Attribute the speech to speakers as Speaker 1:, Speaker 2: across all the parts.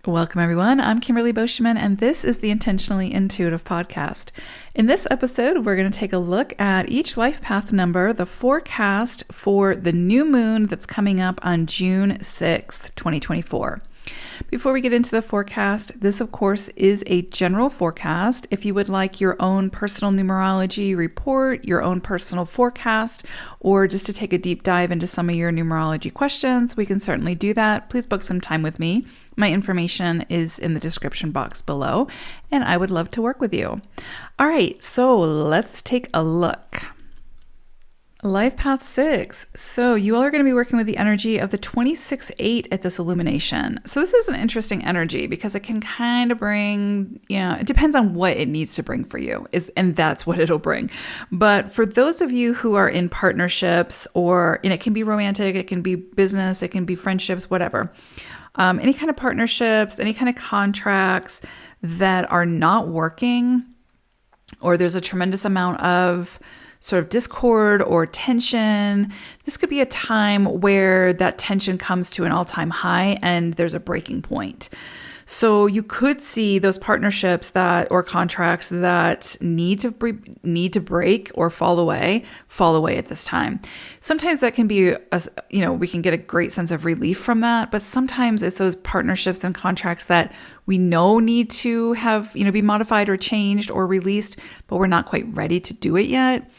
Speaker 1: Welcome, everyone. I'm Kimberly Boschman, and this is the Intentionally Intuitive podcast. In this episode, we're going to take a look at each life path number, the forecast for the new moon that's coming up on June 6th, 2024. Before we get into the forecast, this, of course, is a general forecast. If you would like your own personal numerology report, your own personal forecast, or just to take a deep dive into some of your numerology questions, we can certainly do that. Please book some time with me. My information is in the description box below, and I would love to work with you. All right, so let's take a look. Life Path 6. So you all are going to be working with the energy of the 26-8 at this illumination. So this is an interesting energy because it can kind of bring, it depends on what it needs to bring for you, and that's what it'll bring. But for those of you who are in partnerships, and it can be romantic, it can be business, it can be friendships, whatever. Any kind of partnerships, any kind of contracts that are not working, or there's a tremendous amount of sort of discord or tension. This could be a time where that tension comes to an all-time high and there's a breaking point. So you could see those partnerships or contracts that need to break or fall away at this time. Sometimes that can be, we can get a great sense of relief from that, but sometimes it's those partnerships and contracts that we know need to have, be modified or changed or released, but we're not quite ready to do it yet.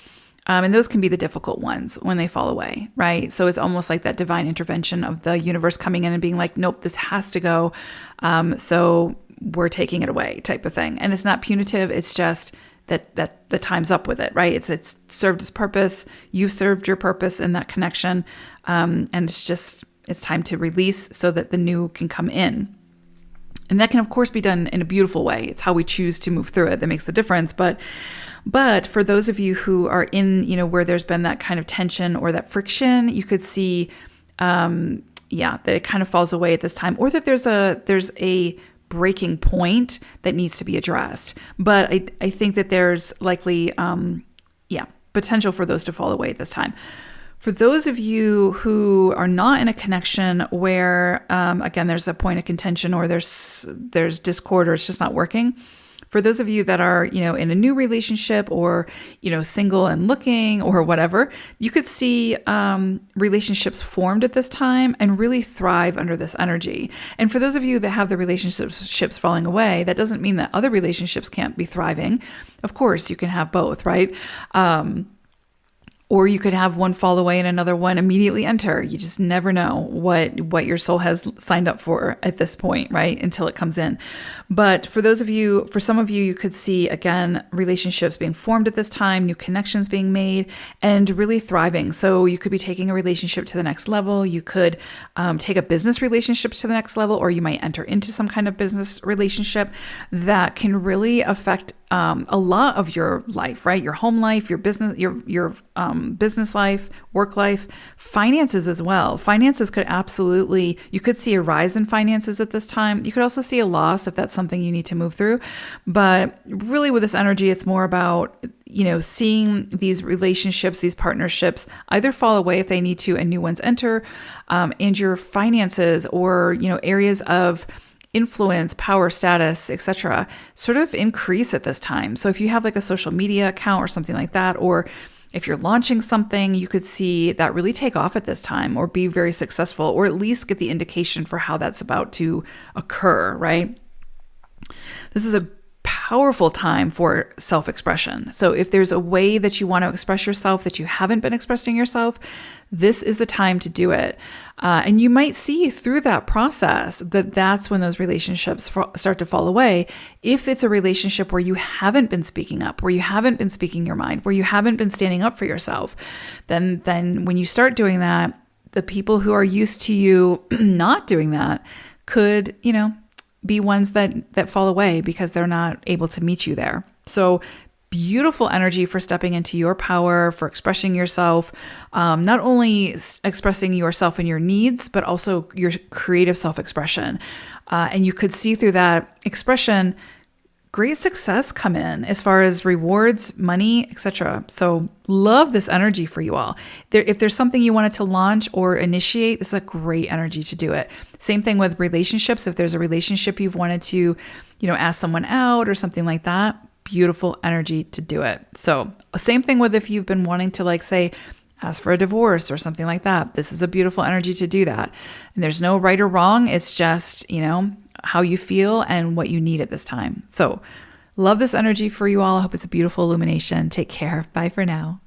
Speaker 1: And those can be the difficult ones when they fall away, right? So it's almost like that divine intervention of the universe coming in and being like, nope, this has to go. So we're taking it away type of thing. And it's not punitive. It's just that the time's up with it, right? It's served its purpose. You've served your purpose in that connection. And it's time to release so that the new can come in. And that can, of course, be done in a beautiful way. It's how we choose to move through it that makes the difference. But for those of you who are in, where there's been that kind of tension or that friction, you could see, that it kind of falls away at this time, or that there's a breaking point that needs to be addressed. But I think that there's likely, potential for those to fall away at this time. For those of you who are not in a connection where, again, there's a point of contention or there's discord or it's just not working. For those of you that are, in a new relationship or, single and looking or whatever, you could see relationships formed at this time and really thrive under this energy. And for those of you that have the relationships falling away, that doesn't mean that other relationships can't be thriving. Of course, you can have both, right? Or you could have one fall away and another one immediately enter. You just never know what your soul has signed up for at this point, right? Until it comes in. But for some of you, you could see, again, relationships being formed at this time, new connections being made, and really thriving. So you could be taking a relationship to the next level. You could take a business relationship to the next level, or you might enter into some kind of business relationship that can really affect a lot of your life, right? Your home life, your business, your business life, work life, finances as well. Finances you could see a rise in finances at this time. You could also see a loss if that's something you need to move through. But really with this energy, it's more about, seeing these relationships, these partnerships either fall away if they need to and new ones enter, and your finances or, areas of influence, power, status, etc., sort of increase at this time. So if you have like a social media account or something like that, or if you're launching something, you could see that really take off at this time or be very successful, or at least get the indication for how that's about to occur, right? This is a powerful time for self-expression. So if there's a way that you want to express yourself that you haven't been expressing yourself, this is the time to do it. And you might see through that process that that's when those relationships start to fall away. If it's a relationship where you haven't been speaking up, where you haven't been speaking your mind, where you haven't been standing up for yourself, then when you start doing that, the people who are used to you not doing that could, be ones that fall away because they're not able to meet you there. So beautiful energy for stepping into your power, for expressing yourself, not only expressing yourself and your needs, but also your creative self-expression. And you could see through that expression great success come in as far as rewards, money, etc. So love this energy for you all. If there's something you wanted to launch or initiate, this is a great energy to do it. Same thing with relationships. If there's a relationship you've wanted to, ask someone out or something like that, beautiful energy to do it. So same thing with if you've been wanting to say, ask for a divorce or something like that. This is a beautiful energy to do that. And there's no right or wrong. It's just, how you feel and what you need at this time. So love this energy for you all. I hope it's a beautiful illumination. Take care. Bye for now.